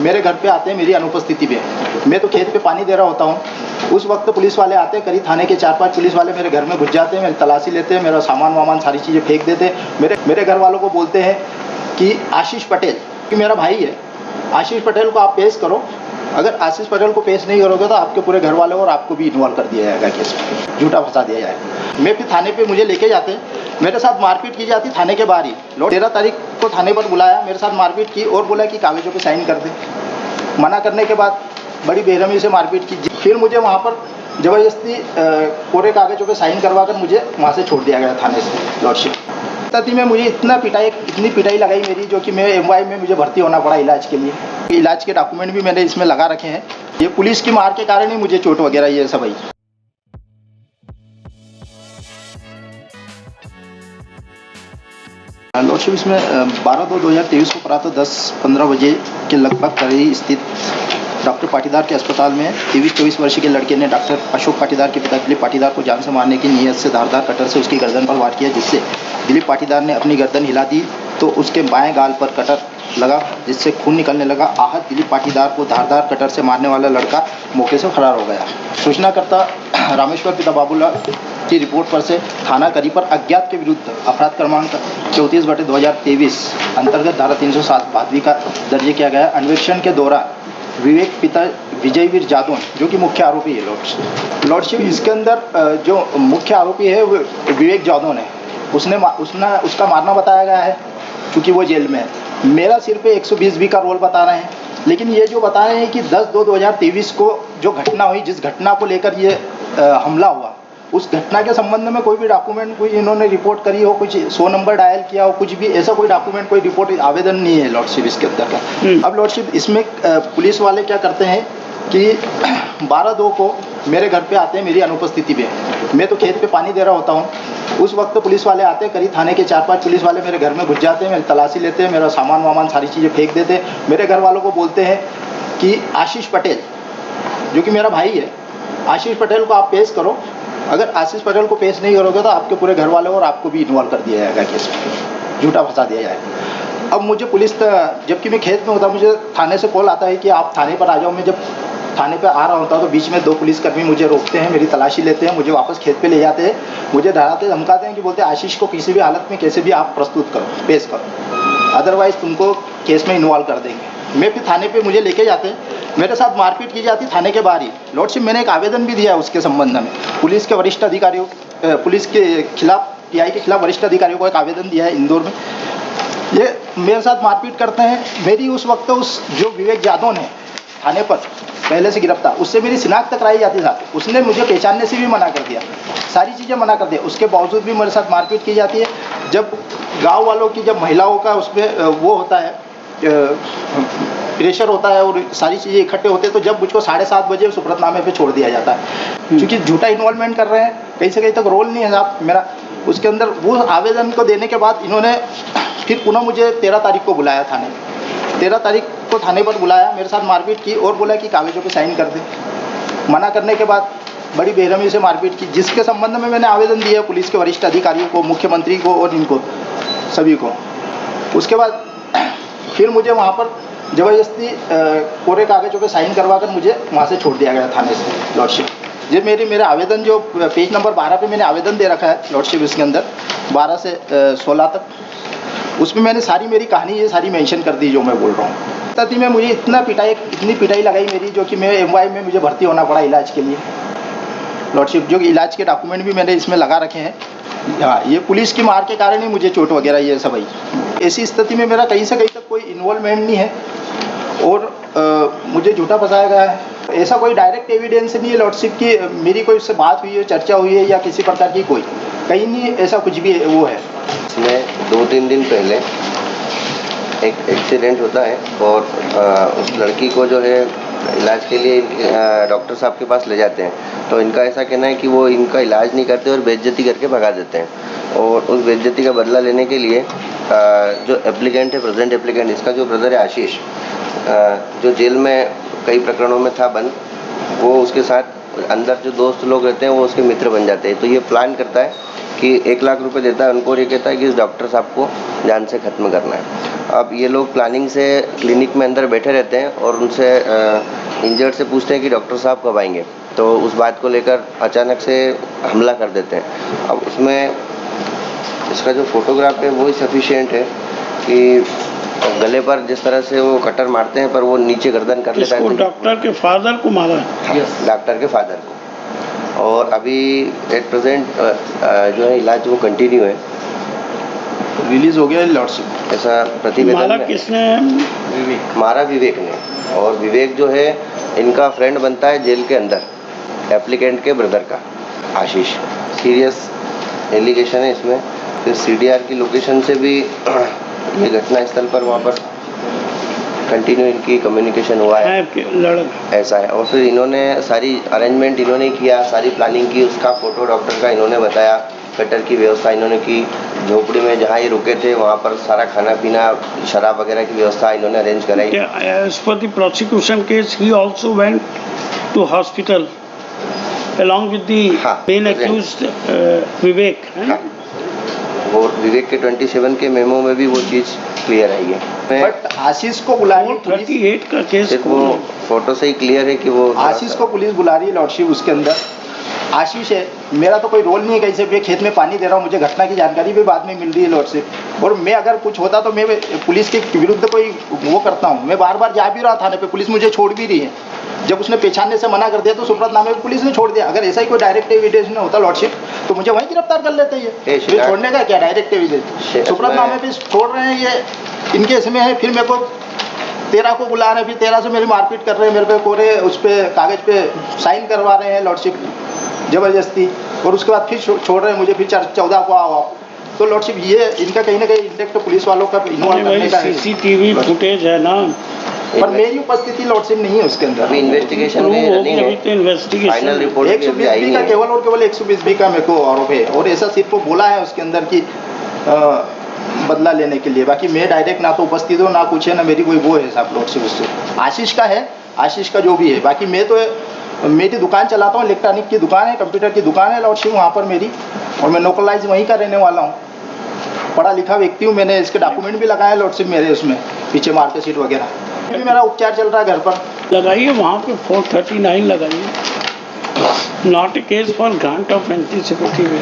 मेरे घर पे आते हैं मेरी अनुपस्थिति में, मैं तो खेत पे पानी दे रहा होता हूँ। उस वक्त पुलिस वाले आते हैं, करीब थाने के 4-5 पुलिस वाले मेरे घर में घुस जाते हैं, मेरी तलाशी लेते हैं, मेरा सामान वामान सारी चीज़ें फेंक देते हैं। मेरे घर वालों को बोलते हैं कि आशीष पटेल, कि मेरा भाई है, आशीष पटेल को आप पेश करो। अगर आशीष पटेल को पेश नहीं करोगे तो आपके पूरे घर वालों और आपको भी इन्वॉल्व कर दिया जाएगा केस में, झूठा फंसा दिया जाएगा। मैं फिर थाने पे मुझे लेके जाते, मेरे साथ मारपीट की जाती थाने के बाहर ही। 13 तारीख को थाने पर बुलाया, मेरे साथ मारपीट की और बोला कि कागजों पे साइन कर दे। मना करने के बाद बड़ी बेरहमी से मारपीट की। फिर मुझे वहाँ पर ज़बरदस्ती कोरे कागजों पे साइन करवा कर मुझे वहाँ से छोड़ दिया गया थाने से लॉर्डशिप। तभी में मुझे इतनी पिटाई लगाई मेरी, जो कि मैं एमवाई में मुझे भर्ती होना पड़ा इलाज के लिए। इलाज के डॉक्यूमेंट भी मैंने इसमें लगा रखे हैं। ये पुलिस की मार के कारण ही मुझे चोट वगैरह ये सब आई। लॉर्डशिप इसमें 12/2/2023 को प्रातः 10-15 बजे के लगभग करीब स्थित डॉक्टर पाटीदार के अस्पताल में 23-24 वर्ष के लड़के ने डॉक्टर अशोक पाटीदार के पिता दिलीप पाटीदार को जान से मारने की नीयत से धारदार कटर से उसकी गर्दन पर वार किया, जिससे दिलीप पाटीदार ने अपनी गर्दन हिला दी तो उसके बाएं गाल पर कटर लगा, जिससे खून निकलने लगा। आहत दिलीप पाटीदार को धारदार कटर से मारने वाला लड़का मौके से फरार हो गया। सूचनाकर्ता रामेश्वर पिता बाबूलाल की रिपोर्ट पर से थाना करी पर अज्ञात के विरुद्ध अपराध क्रमांक 34/2023 अंतर्गत धारा 307 भादवी का दर्ज किया गया। अन्वेषण के दौरान विवेक पिता विजयवीर जादौन, जो कि मुख्य आरोपी है लॉर्डशिप, इसके अंदर जो मुख्य आरोपी है वो विवेक जादौन है। उसका मारना बताया गया है, क्योंकि वो जेल में है। मेरा सिर्फ 120B का रोल बता रहे हैं, लेकिन ये जो बता रहे हैं कि 10/2/2023 को जो घटना हुई, जिस घटना को लेकर ये हमला हुआ, उस घटना के संबंध में कोई भी डॉक्यूमेंट, कोई इन्होंने रिपोर्ट करी हो, कुछ 100 नंबर डायल किया हो, कुछ भी ऐसा कोई डॉक्यूमेंट, कोई रिपोर्ट आवेदन नहीं है लॉर्डशिप इसके अंदर का। अब लॉर्डशिप इसमें पुलिस वाले क्या करते हैं कि 12/2 को मेरे घर पे आते हैं मेरी अनुपस्थिति में, मैं तो खेत पे पानी दे रहा होता हूँ। उस वक्त पुलिस वाले आते हैं, करीब थाने के 4-5 पुलिस वाले मेरे घर में घुस जाते हैं, मेरी तलाशी लेते हैं, मेरा सामान वामान सारी चीज़ें फेंक देते हैं। मेरे घर वालों को बोलते हैं कि आशीष पटेल, जो कि मेरा भाई है, आशीष पटेल को आप पेश करो। अगर आशीष पटेल को पेश नहीं करोगे तो आपके पूरे घर वालों और आपको भी इन्वॉल्व कर दिया जाएगा केस में, झूठा फंसा दिया जाएगा। अब मुझे पुलिस, जबकि मैं खेत में होता, मुझे थाने से कॉल आता है कि आप थाने पर आ जाओ। मैं जब थाने पे आ रहा होता तो बीच में 2 पुलिसकर्मी मुझे रोकते हैं, मेरी तलाशी लेते हैं, मुझे वापस खेत पे ले जाते हैं, मुझे डराते धमकाते हैं कि बोलते हैं आशीष को किसी भी हालत में कैसे भी आप प्रस्तुत करो, पेश करो, अदरवाइज तुमको केस में इन्वॉल्व कर देंगे। मैं फिर थाने पे मुझे लेके जाते, मेरे साथ मारपीट की जाती थाने के बाहर ही। लॉर्डशिप मैंने एक आवेदन भी दिया उसके संबंध में, पुलिस के वरिष्ठ अधिकारियों, पुलिस के खिलाफ, टीआई के खिलाफ वरिष्ठ अधिकारियों को एक आवेदन दिया है इंदौर में। ये मेरे साथ मारपीट करते हैं। मेरी उस वक्त उस जो विवेक जादौन है थाने पर पहले से गिरफ्तार, उससे मेरी शिनाख्त कराई जाती था, उसने मुझे पहचानने से भी मना कर दिया, सारी चीज़ें मना कर दिया। उसके बावजूद भी मेरे साथ मारपीट की जाती है। जब गांव वालों की, जब महिलाओं का उसमें वो होता है, प्रेशर होता है और सारी चीज़ें इकट्ठे होते हैं, तो जब मुझको 7:30 बजे सुब्रतनामे पे छोड़ दिया जाता है, क्योंकि झूठा इन्वॉल्वमेंट कर रहे हैं, कहीं से कहीं तक रोल नहीं है साहब मेरा उसके अंदर। वो आवेदन को देने के बाद इन्होंने फिर पुनः मुझे 13 तारीख को बुलाया थाने, 13 तारीख को थाने पर बुलाया, मेरे साथ मारपीट की और बोला कि कागजों पे साइन कर दे। मना करने के बाद बड़ी बेरहमी से मारपीट की, जिसके संबंध में मैंने आवेदन दिया पुलिस के वरिष्ठ अधिकारियों को, मुख्यमंत्री को और इनको सभी को। उसके बाद फिर मुझे वहाँ पर ज़बरदस्ती कोरे कागजों पे साइन करवा कर मुझे वहाँ से छोड़ दिया गया थाने से लॉर्डशिप। ये मेरा आवेदन जो पेज नंबर 12 पे मैंने आवेदन दे रखा है लॉर्डशिप, इसके अंदर 12 से 16 तक, उसमें मैंने सारी मेरी कहानी ये सारी मेंशन कर दी जो मैं बोल रहा हूँ। तभी में मुझे इतनी पिटाई लगाई मेरी, जो कि मैं एमवाई में मुझे भर्ती होना पड़ा इलाज के लिए लॉर्डशिप। जो इलाज के डॉक्यूमेंट भी मैंने इसमें लगा रखे हैं। हाँ, ये पुलिस की मार के कारण ही मुझे चोट वगैरह ये सब आई। ऐसी स्थिति में मेरा कहीं से कहीं तक कोई इन्वॉल्वमेंट नहीं है और मुझे झूठा फंसाया गया है। ऐसा कोई डायरेक्ट एविडेंस नहीं है लॉर्डशिप की मेरी कोई उससे बात हुई है, चर्चा हुई है या किसी प्रकार की कोई कहीं नहीं ऐसा कुछ भी वो है। इसमें 2-3 दिन पहले एक एक्सीडेंट होता है और उस लड़की को जो है इलाज के लिए डॉक्टर साहब के पास ले जाते हैं, तो इनका ऐसा कहना है कि वो इनका इलाज नहीं करते और बेइज्जती करके भगा देते हैं। और उस बेइज्जती का बदला लेने के लिए जो एप्लीकेंट है, प्रेजेंट एप्लीकेंट, इसका जो ब्रदर है आशीष, जो जेल में कई प्रकरणों में था बंद, वो उसके साथ अंदर जो दोस्त लोग रहते हैं वो उसके मित्र बन जाते हैं। तो ये प्लान करता है कि 1 लाख रुपए देता है उनको और ये कहता है कि इस डॉक्टर साहब को जान से ख़त्म करना है। अब ये लोग प्लानिंग से क्लिनिक में अंदर बैठे रहते हैं और उनसे इंजर्ड से पूछते हैं कि डॉक्टर साहब कब आएंगे, तो उस बात को लेकर अचानक से हमला कर देते हैं। अब उसमें इसका जो फोटोग्राफ है वो ही सफिशिएंट है कि गले पर जिस तरह से वो कटर मारते हैं पर वो नीचे गर्दन कर लेता है। डॉक्टर के फादर को मारा है? डॉक्टर के फादर को। और अभी एट प्रेजेंट जो है इलाज वो कंटिन्यू है। रिलीज हो गया लॉर्डशिप। ऐसा प्रतिवेदन मारा में किसने? मारा विवेक ने, और विवेक जो है इनका फ्रेंड बनता है जेल के अंदर, एप्लीकेंट के ब्रदर का आशीष। सीरियस एलिगेशन है इसमें। फिर सीडीआर की लोकेशन से भी ये घटना स्थल पर वहाँ पर कंटिन्यू इनकी कम्युनिकेशन हुआ है ऐसा है। और फिर इन्होंने सारी अरेंजमेंट इन्होंने किया, सारी प्लानिंग की, उसका फोटो डॉक्टर का इन्होंने बताया, कटर की व्यवस्था इन्होंने की, झोपड़ी में जहाँ ये रुके थे वहाँ पर सारा खाना पीना, शराब वगैरह की व्यवस्था इन्होंने अरेंज कराई। As per the prosecution case, he also went to hospital along with the main accused Vivek. हाँ, वो विवेक के 27 के मेमो में भी वो चीज़ क्लियर आई है। बट आशीष को बुला रही 38 का केस सिर्फ वो फोटो से ही क्लियर है कि वो आशीष को पुलिस बुला रही है लॉर्डशिप। उसके अंदर आशीष है, मेरा तो कोई रोल नहीं है। कैसे मैं खेत में पानी दे रहा हूँ, मुझे घटना की जानकारी भी बाद में मिल रही है लॉर्डशिप। और मैं अगर कुछ होता तो मैं पुलिस के विरुद्ध कोई वो करता हूँ। मैं बार बार जा भी रहा थाने पे, पुलिस मुझे छोड़ भी रही है। जब उसने पहचानने से मना कर दिया तो सुप्रतनामे पे पुलिस ने छोड़ दिया। अगर ऐसा ही कोई डायरेक्ट एविडेंस नहीं होता लॉर्डशिप तो मुझे वहीं गिरफ्तार कर लेते हैं। ये छोड़ने का क्या डायरेक्ट एविडेंस? सुप्रतनामे पे छोड़ रहे हैं, ये इनके इसमें है। फिर मेरे को 13 को बुला रहे हैं, फिर 13 से मेरी मारपीट कर रहे हैं, मेरे पे कोरे उस पर कागज पे साइन करवा रहे हैं लॉर्डशिप जबरदस्ती। और उसके बाद फिर छोड़ रहे हैं मुझे, फिर 14 को आओ आप। तो लॉर्डशिप ये इनका कहीं ना कहीं इंटेक्ट पुलिस वालों का इन्वॉल्व करने का है। सीसीटीवी फुटेज है ना, पर मेरी उपस्थिति लॉर्डशिप नहीं है उसके अंदर। अभी इन्वेस्टिगेशन में रनिंग है, फाइनल रिपोर्ट भी अभी आई 120 नहीं का है। केवल और केवल 120 का मेरे को आरोप है। और ऐसा सिर्फ बोला है उसके अंदर की बदला लेने के लिए। बाकी मैं डायरेक्ट ना तो उपस्थित हूँ, ना कुछ है, ना मेरी कोई वो है साहब लॉर्डशिप। उससे आशीष का है, आशीष का जो भी है। बाकी मैं तो मेरी दुकान चलाता हूँ, इलेक्ट्रॉनिक की दुकान है, कंप्यूटर की दुकान है लॉर्डशिप वहाँ पर मेरी। और मैं लोकलाइज वहीं का रहने वाला हूँ, पढ़ा लिखा व्यक्ति हूँ। मैंने इसके डॉक्यूमेंट भी लगाए लॉर्डशिप मेरे, उसमें पीछे मार्कशीट वगैरह। अभी मेरा उपचार चल रहा है घर पर। लगाइए वहाँ पे 439 लगाइए, not a case for grant of anticipatory.